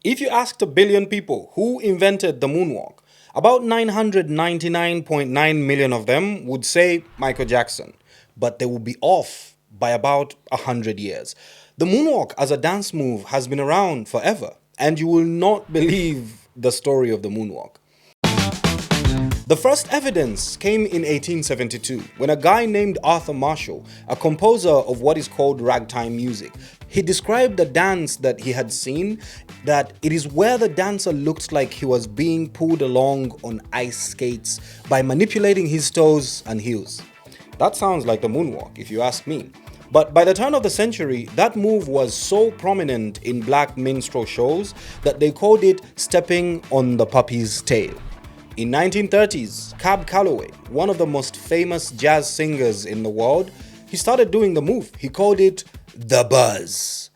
If you asked a billion people who invented the moonwalk, about 999.9 million of them would say Michael Jackson, but they would be off by about 100 years. The moonwalk as a dance move has been around forever, and you will not believe the story of the moonwalk. The first evidence came in 1872 when a guy named Arthur Marshall, a composer of what is called ragtime music, he described the dance that he had seen that it is where the dancer looked like he was being pulled along on ice skates by manipulating his toes and heels. That sounds like the moonwalk if you ask me. But by the turn of the century, that move was so prominent in black minstrel shows that they called it stepping on the puppy's tail. In 1930s, Cab Calloway, one of the most famous jazz singers in the world, he started doing the move. He called it the buzz.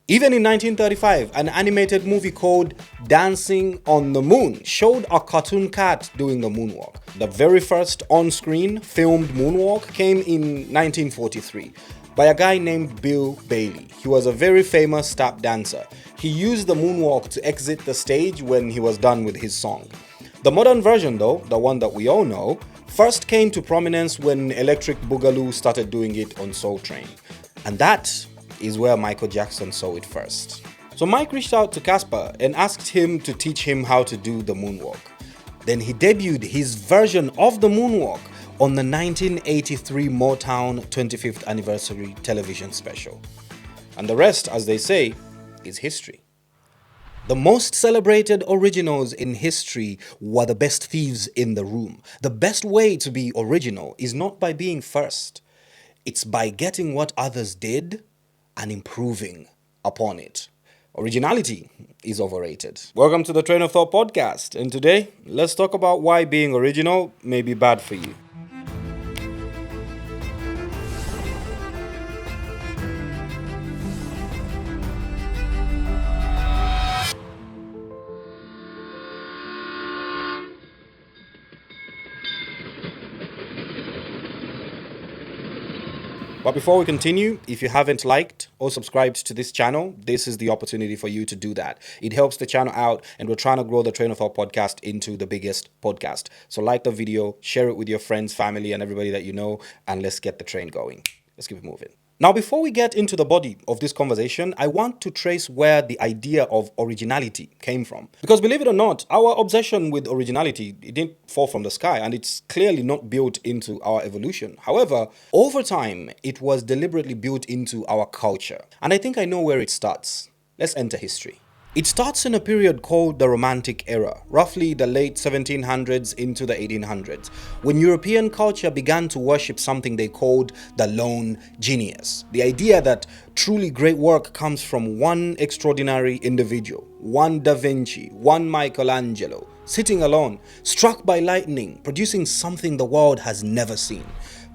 Even in 1935, an animated movie called Dancing on the Moon showed a cartoon cat doing the moonwalk. The very first on-screen filmed moonwalk came in 1943 by a guy named Bill Bailey. He was a very famous tap dancer. He used the moonwalk to exit the stage when he was done with his song. The modern version though, the one that we all know, first came to prominence when Electric Boogaloo started doing it on Soul Train. And that is where Michael Jackson saw it first. So Mike reached out to Casper and asked him to teach him how to do the moonwalk. Then he debuted his version of the moonwalk on the 1983 Motown 25th anniversary television special. And the rest, as they say, is history. The most celebrated originals in history were the best thieves in the room. The best way to be original is not by being first. It's by getting what others did and improving upon it. Originality is overrated. Welcome to the Train of Thought podcast, and today let's talk about why being original may be bad for you. But before we continue, if you haven't liked or subscribed to this channel, this is the opportunity for you to do that. It helps the channel out, and we're trying to grow the Train of Thought podcast into the biggest podcast. So like the video, share it with your friends, family, and everybody that you know, and let's get the train going. Let's keep it moving. Now, before we get into the body of this conversation, I want to trace where the idea of originality came from. Because believe it or not, our obsession with originality, it didn't fall from the sky, and it's clearly not built into our evolution. However, over time, it was deliberately built into our culture. And I think I know where it starts. Let's enter history. It starts in a period called the Romantic Era, roughly the late 1700s into the 1800s, when European culture began to worship something they called the lone genius. The idea that truly great work comes from one extraordinary individual, one Da Vinci, one Michelangelo, sitting alone, struck by lightning, producing something the world has never seen.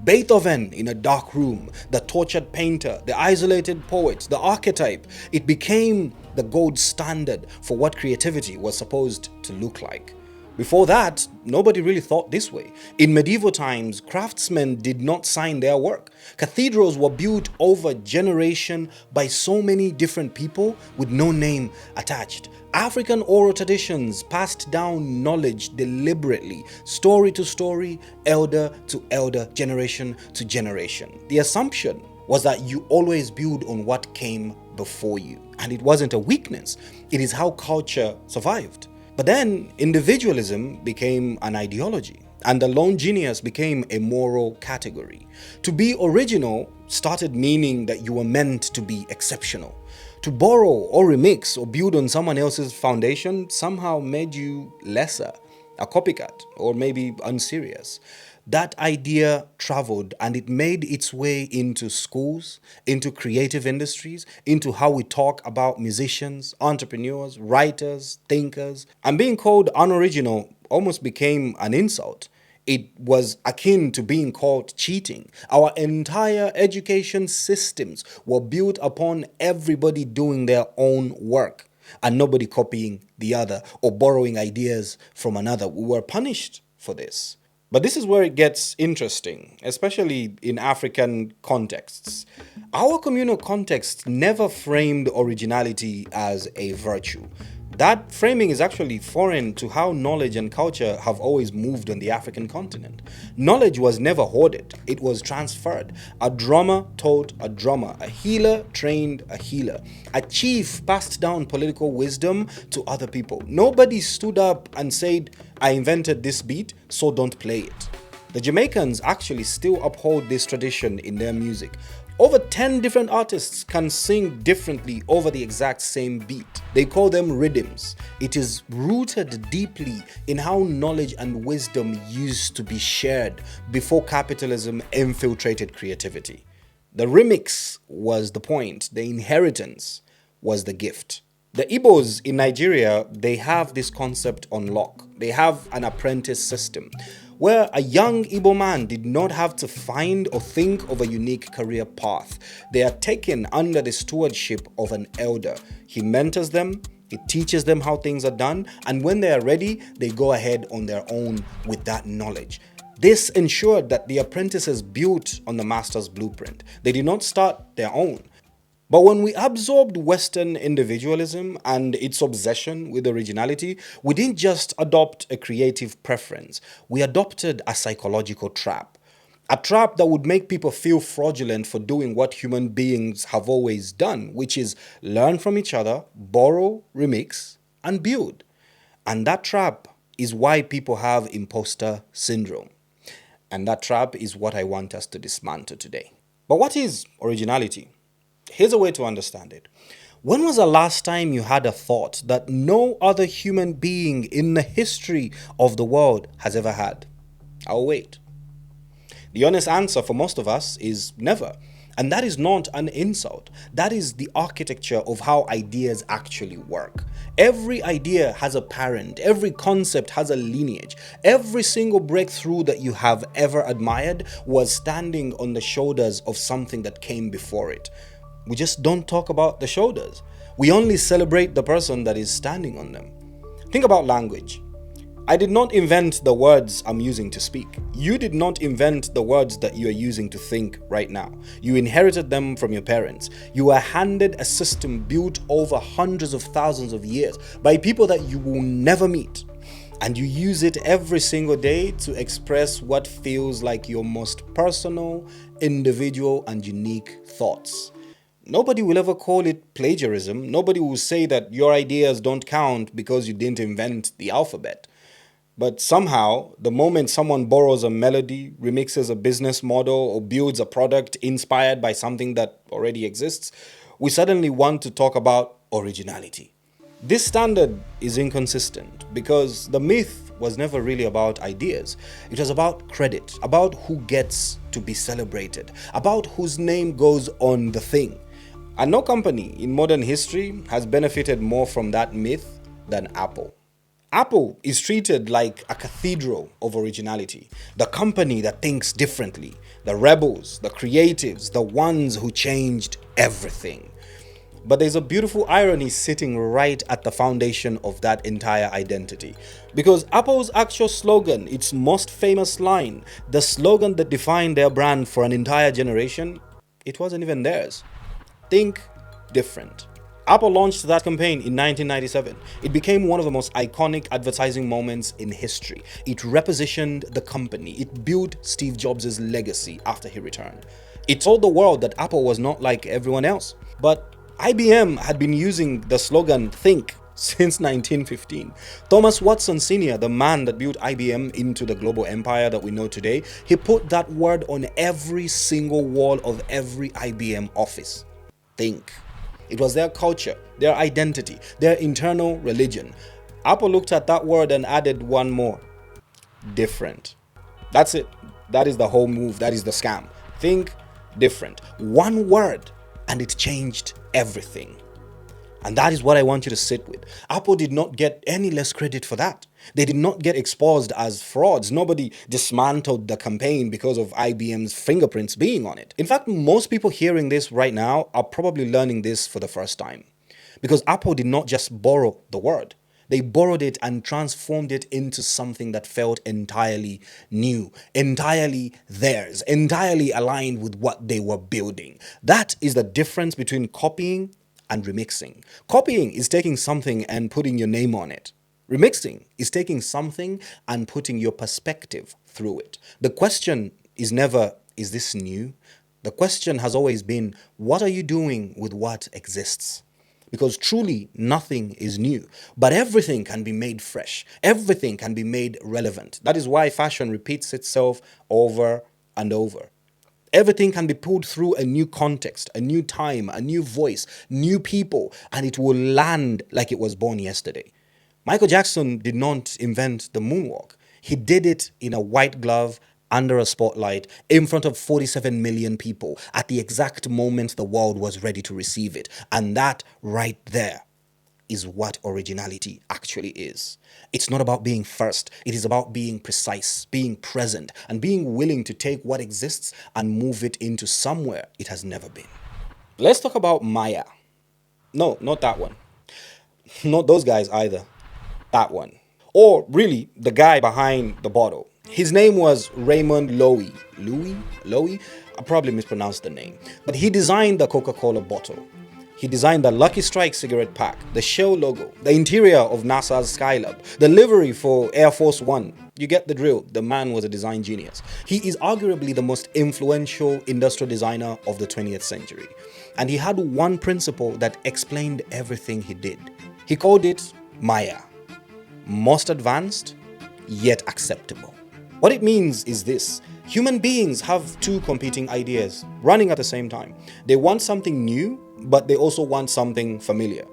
Beethoven in a dark room, the tortured painter, the isolated poet, the archetype, it became the gold standard for what creativity was supposed to look like. Before that, nobody really thought this way. In medieval times, craftsmen did not sign their work. Cathedrals were built over generation by so many different people with no name attached. African oral traditions passed down knowledge deliberately, story to story, elder to elder, generation to generation. The assumption was that you always build on what came before you. And it wasn't a weakness. It is how culture survived. But then individualism became an ideology, and the lone genius became a moral category. To be original started meaning that you were meant to be exceptional. To borrow or remix or build on someone else's foundation somehow made you lesser, a copycat, or maybe unserious. That idea traveled, and it made its way into schools, into creative industries, into how we talk about musicians, entrepreneurs, writers, thinkers. And being called unoriginal almost became an insult. It was akin to being called cheating. Our entire education systems were built upon everybody doing their own work and nobody copying the other or borrowing ideas from another. We were punished for this. But this is where it gets interesting, especially in African contexts. Our communal context never framed originality as a virtue. That framing is actually foreign to how knowledge and culture have always moved on the African continent. Knowledge was never hoarded, it was transferred. A drummer taught a drummer, a healer trained a healer, a chief passed down political wisdom to other people. Nobody stood up and said, I invented this beat, so don't play it. The Jamaicans actually still uphold this tradition in their music. Over 10 different artists can sing differently over the exact same beat. They call them rhythms. It is rooted deeply in how knowledge and wisdom used to be shared before capitalism infiltrated creativity. The remix was the point, the inheritance was the gift. The Igbos in Nigeria, they have this concept on lock. They have an apprentice system where a young Igbo man did not have to find or think of a unique career path. They are taken under the stewardship of an elder. He mentors them, he teaches them how things are done, and when they are ready, they go ahead on their own with that knowledge. This ensured that the apprentices built on the master's blueprint. They did not start their own. But when we absorbed Western individualism and its obsession with originality, we didn't just adopt a creative preference, we adopted a psychological trap. A trap that would make people feel fraudulent for doing what human beings have always done, which is learn from each other, borrow, remix, and build. And that trap is why people have imposter syndrome. And that trap is what I want us to dismantle today. But what is originality? Here's a way to understand it. When was the last time you had a thought that no other human being in the history of the world has ever had? I'll wait. The honest answer for most of us is never. And that is not an insult. That is the architecture of how ideas actually work. Every idea has a parent. Every concept has a lineage. Every single breakthrough that you have ever admired was standing on the shoulders of something that came before it. We just don't talk about the shoulders. We only celebrate the person that is standing on them. Think about language. I did not invent the words I'm using to speak. You did not invent the words that you are using to think right now. You inherited them from your parents. You were handed a system built over hundreds of thousands of years by people that you will never meet. And you use it every single day to express what feels like your most personal, individual, and unique thoughts. Nobody will ever call it plagiarism. Nobody will say that your ideas don't count because you didn't invent the alphabet. But somehow, the moment someone borrows a melody, remixes a business model, or builds a product inspired by something that already exists, we suddenly want to talk about originality. This standard is inconsistent because the myth was never really about ideas. It was about credit, about who gets to be celebrated, about whose name goes on the thing. And no company in modern history has benefited more from that myth than Apple. Apple is treated like a cathedral of originality, the company that thinks differently, the rebels, the creatives, the ones who changed everything. But there's a beautiful irony sitting right at the foundation of that entire identity. Because Apple's actual slogan, its most famous line, the slogan that defined their brand for an entire generation, it wasn't even theirs. Think different. Apple launched that campaign in 1997. It became one of the most iconic advertising moments in history. It repositioned the company. It built Steve Jobs' legacy after he returned. It told the world that Apple was not like everyone else. But IBM had been using the slogan "Think" since 1915. Thomas Watson Sr., the man that built IBM into the global empire that we know today, he put that word on every single wall of every IBM office. Think. It was their culture, their identity, their internal religion. Apple looked at that word and added one more. Different. That's it. That is the whole move. That is the scam. Think different. One word and it changed everything. And that is what I want you to sit with. Apple did not get any less credit for that. They did not get exposed as frauds. Nobody dismantled the campaign because of IBM's fingerprints being on it. In fact, most people hearing this right now are probably learning this for the first time. Because Apple did not just borrow the word. They borrowed it and transformed it into something that felt entirely new, entirely theirs, entirely aligned with what they were building. That is the difference between copying and remixing. Copying is taking something and putting your name on it. Remixing is taking something and putting your perspective through it. The question is never, is this new? The question has always been, what are you doing with what exists? Because truly nothing is new, but everything can be made fresh. Everything can be made relevant. That is why fashion repeats itself over and over. Everything can be pulled through a new context, a new time, a new voice, new people, and it will land like it was born yesterday. Michael Jackson did not invent the moonwalk. He did it in a white glove, under a spotlight, in front of 47 million people, at the exact moment the world was ready to receive it. And that right there is what originality actually is. It's not about being first. It is about being precise, being present, and being willing to take what exists and move it into somewhere it has never been. Let's talk about M.A.Y.A. No, not that one. Not those guys either. That one. Or really, the guy behind the bottle. His name was Raymond Loewy. Loewy? I probably mispronounced the name. But he designed the Coca-Cola bottle. He designed the Lucky Strike cigarette pack, the Shell logo, the interior of NASA's Skylab, the livery for Air Force One. You get the drill. The man was a design genius. He is arguably the most influential industrial designer of the 20th century. And he had one principle that explained everything he did. He called it M.A.Y.A. Most advanced, yet acceptable. What it means is this: human beings have two competing ideas running at the same time. They want something new, but they also want something familiar.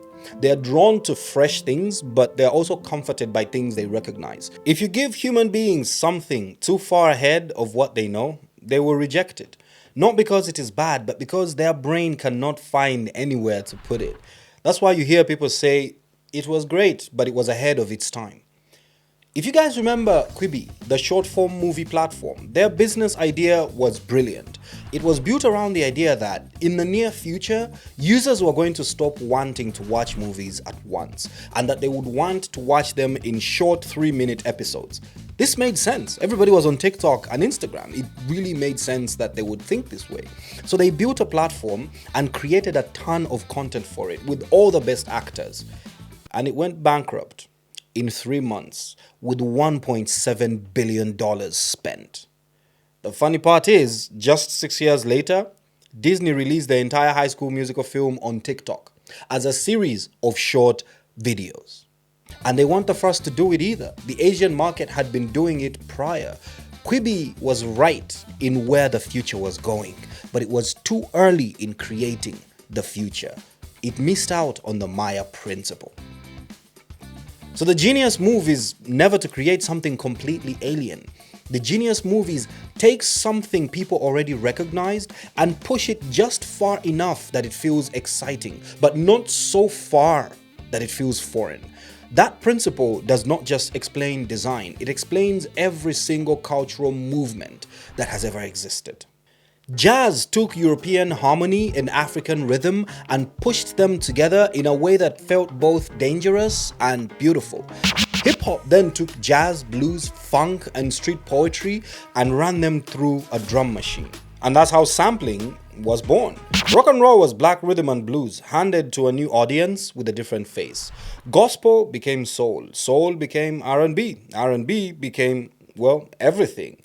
They are drawn to fresh things, but they're also comforted by things they recognize. If you give human beings something too far ahead of what they know, they will reject it. Not because it is bad, but because their brain cannot find anywhere to put it. That's why you hear people say, it was great, but it was ahead of its time. If you guys remember Quibi, the short form movie platform, their business idea was brilliant. It was built around the idea that in the near future, users were going to stop wanting to watch movies at once, and that they would want to watch them in short 3-minute episodes. This made sense. Everybody was on TikTok and Instagram. It really made sense that they would think this way. So they built a platform and created a ton of content for it with all the best actors. And it went bankrupt in 3 months with $1.7 billion spent. The funny part is, just 6 years later, Disney released the entire High School Musical film on TikTok as a series of short videos. And they weren't the first to do it either. The Asian market had been doing it prior. Quibi was right in where the future was going, but it was too early in creating the future. It missed out on the M.A.Y.A principle. So the genius move is never to create something completely alien. The genius move is take something people already recognized and push it just far enough that it feels exciting, but not so far that it feels foreign. That principle does not just explain design, it explains every single cultural movement that has ever existed. Jazz took European harmony and African rhythm and pushed them together in a way that felt both dangerous and beautiful. Hip-hop then took jazz, blues, funk, and street poetry and ran them through a drum machine. And that's how sampling was born. Rock and roll was black rhythm and blues, handed to a new audience with a different face. Gospel became soul. Soul became R&B. R&B became, well, everything.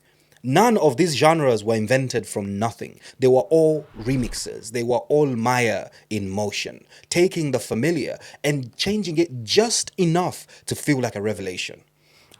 None of these genres were invented from nothing. They were all remixes. They were all M.A.Y.A in motion, taking the familiar and changing it just enough to feel like a revelation.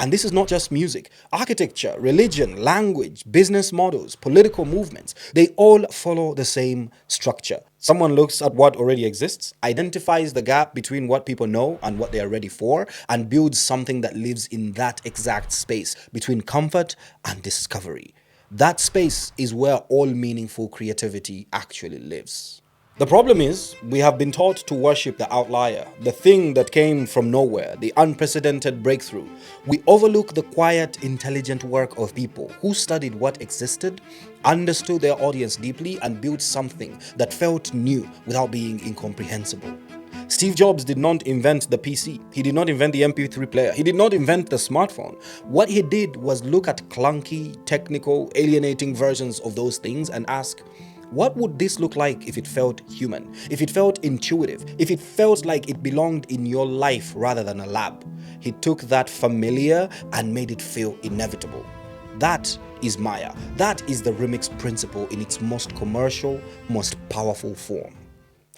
And this is not just music. Architecture, religion, language, business models, political movements, they all follow the same structure. Someone looks at what already exists, identifies the gap between what people know and what they are ready for, and builds something that lives in that exact space between comfort and discovery. That space is where all meaningful creativity actually lives. The problem is, we have been taught to worship the outlier, the thing that came from nowhere, the unprecedented breakthrough. We overlook the quiet, intelligent work of people who studied what existed, understood their audience deeply, and built something that felt new without being incomprehensible. Steve Jobs did not invent the PC. He did not invent the MP3 player. He did not invent the smartphone. What he did was look at clunky, technical, alienating versions of those things and ask, What would this look like if it felt human, if it felt intuitive, if it felt like it belonged in your life rather than a lab? He took that familiar and made it feel inevitable. That is M.A.Y.A. That is the remix principle in its most commercial, most powerful form.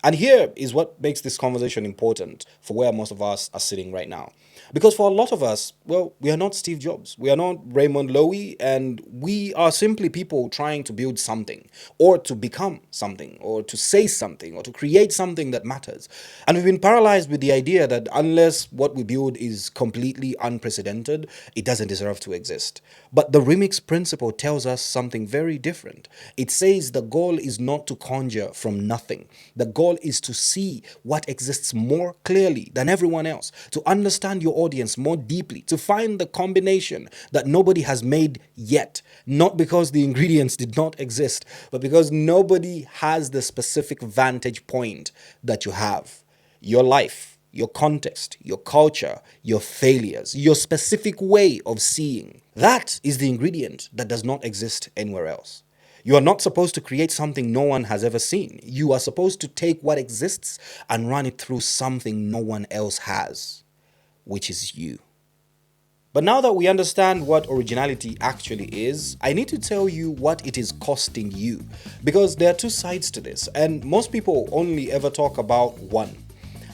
And here is what makes this conversation important for where most of us are sitting right now. Because for a lot of us, well, we are not Steve Jobs. We are not Raymond Loewy, and we are simply people trying to build something, or to become something, or to say something, or to create something that matters. And we've been paralyzed with the idea that unless what we build is completely unprecedented, it doesn't deserve to exist. But the remix principle tells us something very different. It says the goal is not to conjure from nothing. The goal is to see what exists more clearly than everyone else, to understand your audience more deeply, to find the combination that nobody has made yet, not because the ingredients did not exist, but because nobody has the specific vantage point that you have. Your life, your context, your culture, your failures, your specific way of seeing. That is the ingredient that does not exist anywhere else. You are not supposed to create something no one has ever seen. You are supposed to take what exists and run it through something no one else has, which is you. But now that we understand what originality actually is, I need to tell you what it is costing you. Because there are two sides to this, and most people only ever talk about one.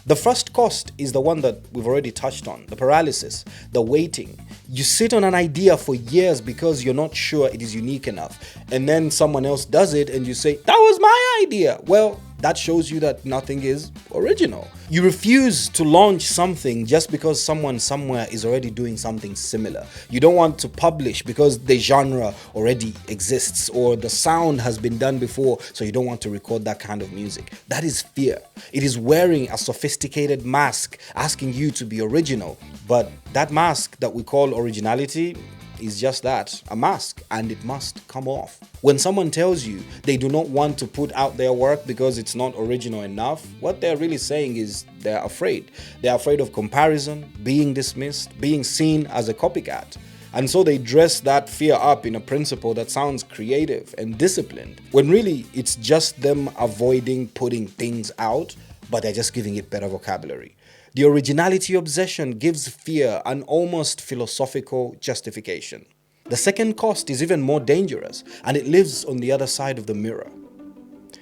The first cost is the one that we've already touched on, the paralysis, the waiting. You sit on an idea for years because you're not sure it is unique enough. And then someone else does it and you say, that was my idea. Well, that shows you that nothing is original. You refuse to launch something just because someone somewhere is already doing something similar. You don't want to publish because the genre already exists or the sound has been done before, so you don't want to record that kind of music. That is fear. It is wearing a sophisticated mask asking you to be original. But that mask that we call originality is just that, a mask, and it must come off. When someone tells you they do not want to put out their work because it's not original enough, what they're really saying is they're afraid. They're afraid of comparison, being dismissed, being seen as a copycat. And so they dress that fear up in a principle that sounds creative and disciplined, when really it's just them avoiding putting things out, but they're just giving it better vocabulary. The originality obsession gives fear an almost philosophical justification. The second cost is even more dangerous, and it lives on the other side of the mirror.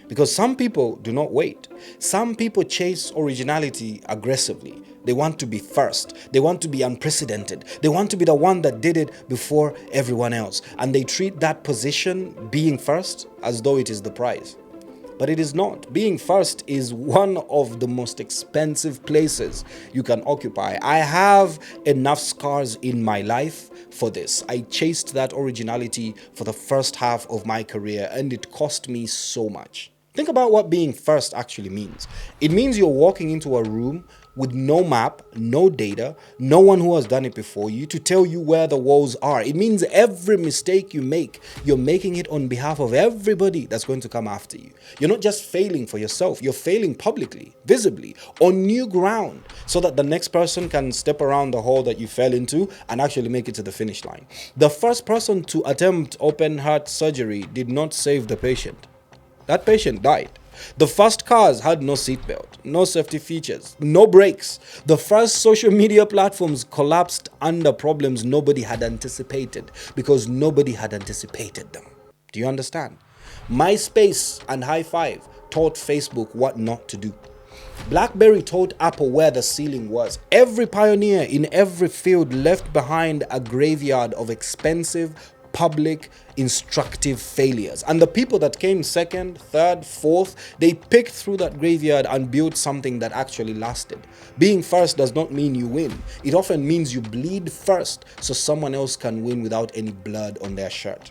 Because some people do not wait. Some people chase originality aggressively. They want to be first. They want to be unprecedented. They want to be the one that did it before everyone else. And they treat that position, being first, as though it is the prize. But it is not. Being first is one of the most expensive places you can occupy. I have enough scars in my life for this. I chased that originality for the first half of my career, and it cost me so much. Think about what being first actually means. It means you're walking into a room with no map, no data, no one who has done it before you to tell you where the walls are. It means every mistake you make, you're making it on behalf of everybody that's going to come after you. You're not just failing for yourself, you're failing publicly, visibly, on new ground, so that the next person can step around the hole that you fell into and actually make it to the finish line. The first person to attempt open heart surgery did not save the patient. That patient died. The first cars had no seatbelt, no safety features, no brakes. The first social media platforms collapsed under problems nobody had anticipated because nobody had anticipated them. Do you understand? MySpace and High Five taught Facebook what not to do. BlackBerry told Apple where the ceiling was. Every pioneer in every field left behind a graveyard of expensive, public, instructive failures. And the people that came second, third, fourth, they picked through that graveyard and built something that actually lasted. Being first does not mean you win. It often means you bleed first so someone else can win without any blood on their shirt.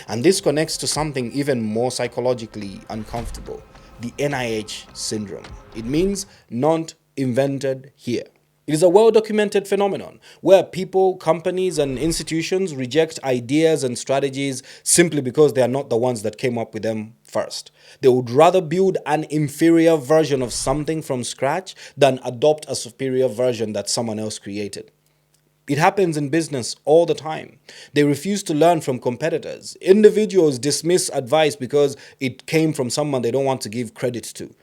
And this connects to something even more psychologically uncomfortable, the NIH syndrome. It means not invented here. It is a well-documented phenomenon where people, companies, and institutions reject ideas and strategies simply because they are not the ones that came up with them first. They would rather build an inferior version of something from scratch than adopt a superior version that someone else created. It happens in business all the time. They refuse to learn from competitors. Individuals dismiss advice because it came from someone they don't want to give credit to.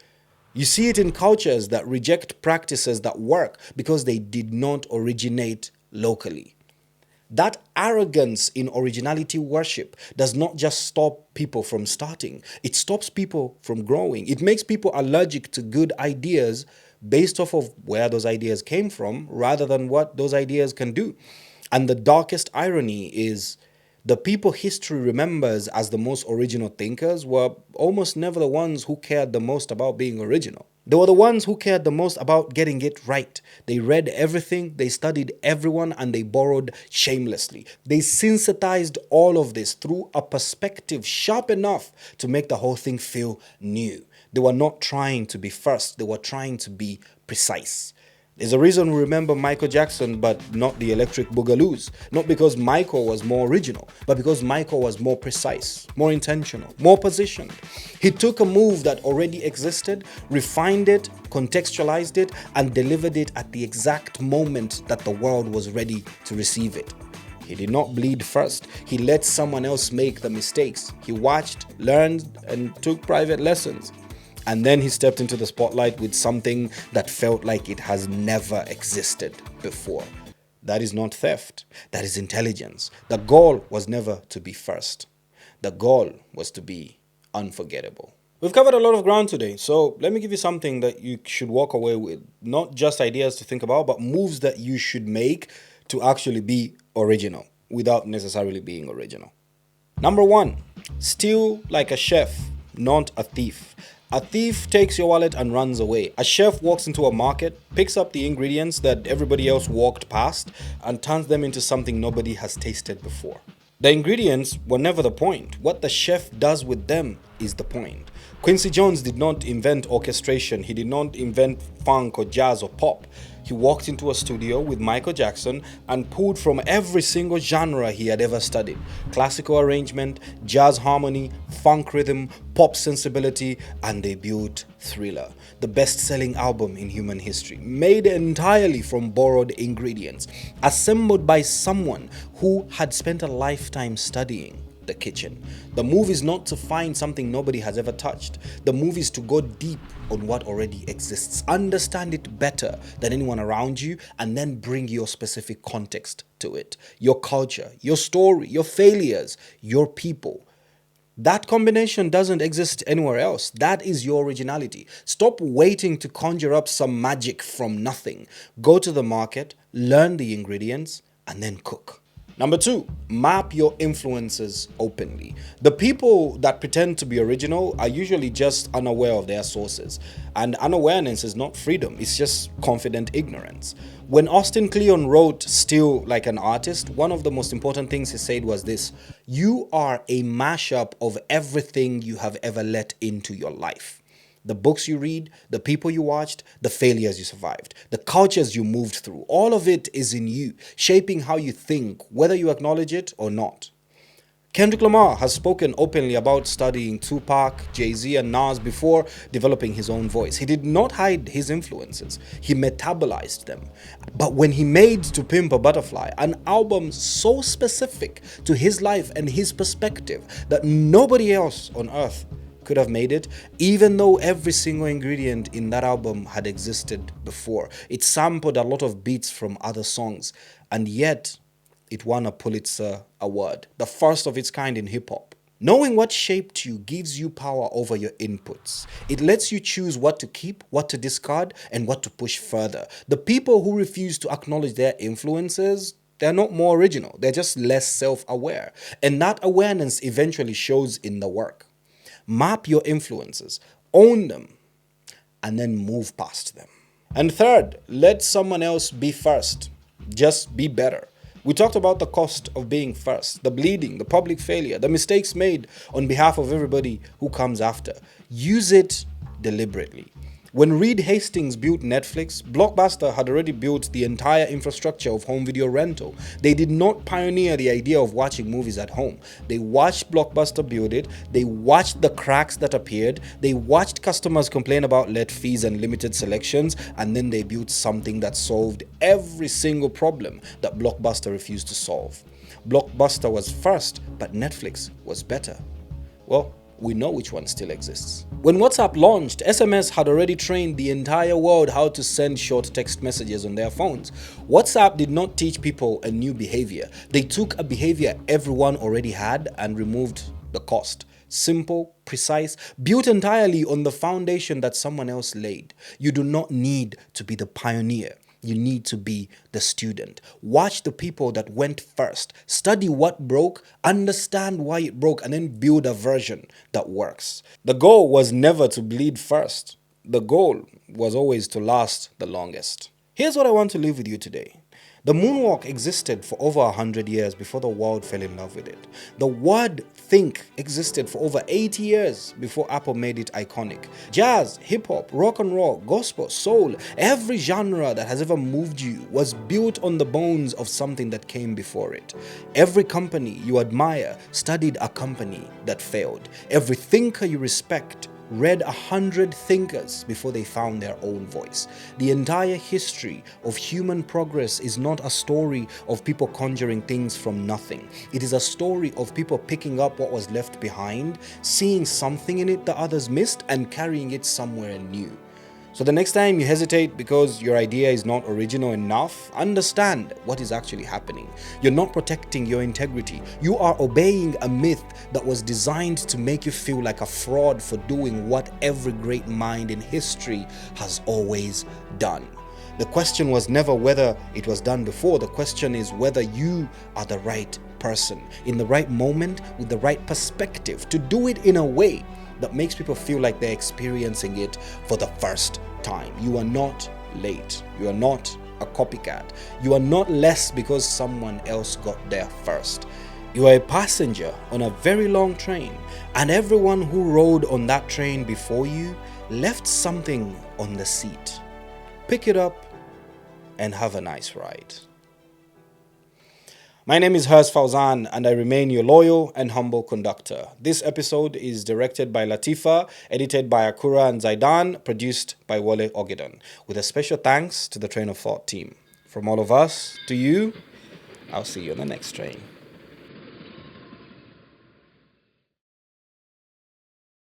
You see it in cultures that reject practices that work because they did not originate locally. That arrogance in originality worship does not just stop people from starting, it stops people from growing. It makes people allergic to good ideas based off of where those ideas came from rather than what those ideas can do. And the darkest irony is the people history remembers as the most original thinkers were almost never the ones who cared the most about being original. They were the ones who cared the most about getting it right. They read everything, they studied everyone, and they borrowed shamelessly. They synthesized all of this through a perspective sharp enough to make the whole thing feel new. They were not trying to be first, they were trying to be precise. There's a reason we remember Michael Jackson but not the Electric Boogaloos. Not because Michael was more original, but because Michael was more precise, more intentional, more positioned. He took a move that already existed, refined it, contextualized it, and delivered it at the exact moment that the world was ready to receive it. He did not bleed first. He let someone else make the mistakes. He watched, learned, and took private lessons. And then he stepped into the spotlight with something that felt like it has never existed before. That is not theft. That is intelligence. The goal was never to be first. The goal was to be unforgettable. We've covered a lot of ground today, so let me give you something that you should walk away with. Not just ideas to think about, but moves that you should make to actually be original without necessarily being original. Number 1, steal like a chef, not a thief. A thief takes your wallet and runs away. A chef walks into a market, picks up the ingredients that everybody else walked past, and turns them into something nobody has tasted before. The ingredients were never the point. What the chef does with them is the point. Quincy Jones did not invent orchestration. He did not invent funk or jazz or pop. He walked into a studio with Michael Jackson and pulled from every single genre he had ever studied. Classical arrangement, jazz harmony, funk rhythm, pop sensibility, and they built Thriller, the best-selling album in human history, made entirely from borrowed ingredients, assembled by someone who had spent a lifetime studying the kitchen. The move is not to find something nobody has ever touched. The move is to go deep on what already exists, understand it better than anyone around you, and then bring your specific context to it. Your culture, your story, your failures, your people. That combination doesn't exist anywhere else. That is your originality. Stop waiting to conjure up some magic from nothing. Go to the market, learn the ingredients, and then cook. Number 2, map your influences openly. The people that pretend to be original are usually just unaware of their sources. And unawareness is not freedom, it's just confident ignorance. When Austin Kleon wrote Still Like an Artist, one of the most important things he said was this: you are a mashup of everything you have ever let into your life. The books you read, the people you watched, the failures you survived, the cultures you moved through, all of it is in you, shaping how you think, whether you acknowledge it or not. Kendrick Lamar has spoken openly about studying Tupac, Jay-Z, and Nas before developing his own voice. He did not hide his influences, he metabolized them. But when he made To Pimp a Butterfly, an album so specific to his life and his perspective that nobody else on earth could have made it, even though every single ingredient in that album had existed before. It sampled a lot of beats from other songs, and yet it won a Pulitzer Award, the first of its kind in hip-hop. Knowing what shaped you gives you power over your inputs. It lets you choose what to keep, what to discard, and what to push further. The people who refuse to acknowledge their influences, they're not more original, they're just less self-aware. And that awareness eventually shows in the work. Map your influences, own them, and then move past them. And third, let someone else be first. Just be better. We talked about the cost of being first, the bleeding, the public failure, the mistakes made on behalf of everybody who comes after. Use it deliberately. When Reed Hastings built Netflix, Blockbuster had already built the entire infrastructure of home video rental. They did not pioneer the idea of watching movies at home. They watched Blockbuster build it, they watched the cracks that appeared, they watched customers complain about late fees and limited selections, and then they built something that solved every single problem that Blockbuster refused to solve. Blockbuster was first, but Netflix was better. Well, we know which one still exists. When WhatsApp launched, SMS had already trained the entire world how to send short text messages on their phones. WhatsApp did not teach people a new behavior. They took a behavior everyone already had and removed the cost. Simple, precise, built entirely on the foundation that someone else laid. You do not need to be the pioneer. You need to be the student. Watch the people that went first. Study what broke, understand why it broke, and then build a version that works. The goal was never to bleed first. The goal was always to last the longest. Here's what I want to leave with you today. The moonwalk existed for over 100 years before the world fell in love with it. The word think existed for over 80 years before Apple made it iconic. Jazz, hip-hop, rock and roll, gospel, soul, every genre that has ever moved you was built on the bones of something that came before it. Every company you admire studied a company that failed. Every thinker you respect read 100 thinkers before they found their own voice. The entire history of human progress is not a story of people conjuring things from nothing. It is a story of people picking up what was left behind, seeing something in it that others missed, and carrying it somewhere new. So the next time you hesitate because your idea is not original enough, understand what is actually happening. You're not protecting your integrity. You are obeying a myth that was designed to make you feel like a fraud for doing what every great mind in history has always done. The question was never whether it was done before. The question is whether you are the right person, in the right moment, with the right perspective, to do it in a way that makes people feel like they're experiencing it for the first time. You are not late. You are not a copycat. You are not less because someone else got there first. You are a passenger on a very long train, and everyone who rode on that train before you left something on the seat. Pick it up and have a nice ride. My name is Hers Fauzan, and I remain your loyal and humble conductor. This episode is directed by Latifa, edited by Akura and Zaidan, produced by Wale Ogedon, with a special thanks to the Train of Thought team. From all of us to you, I'll see you on the next train.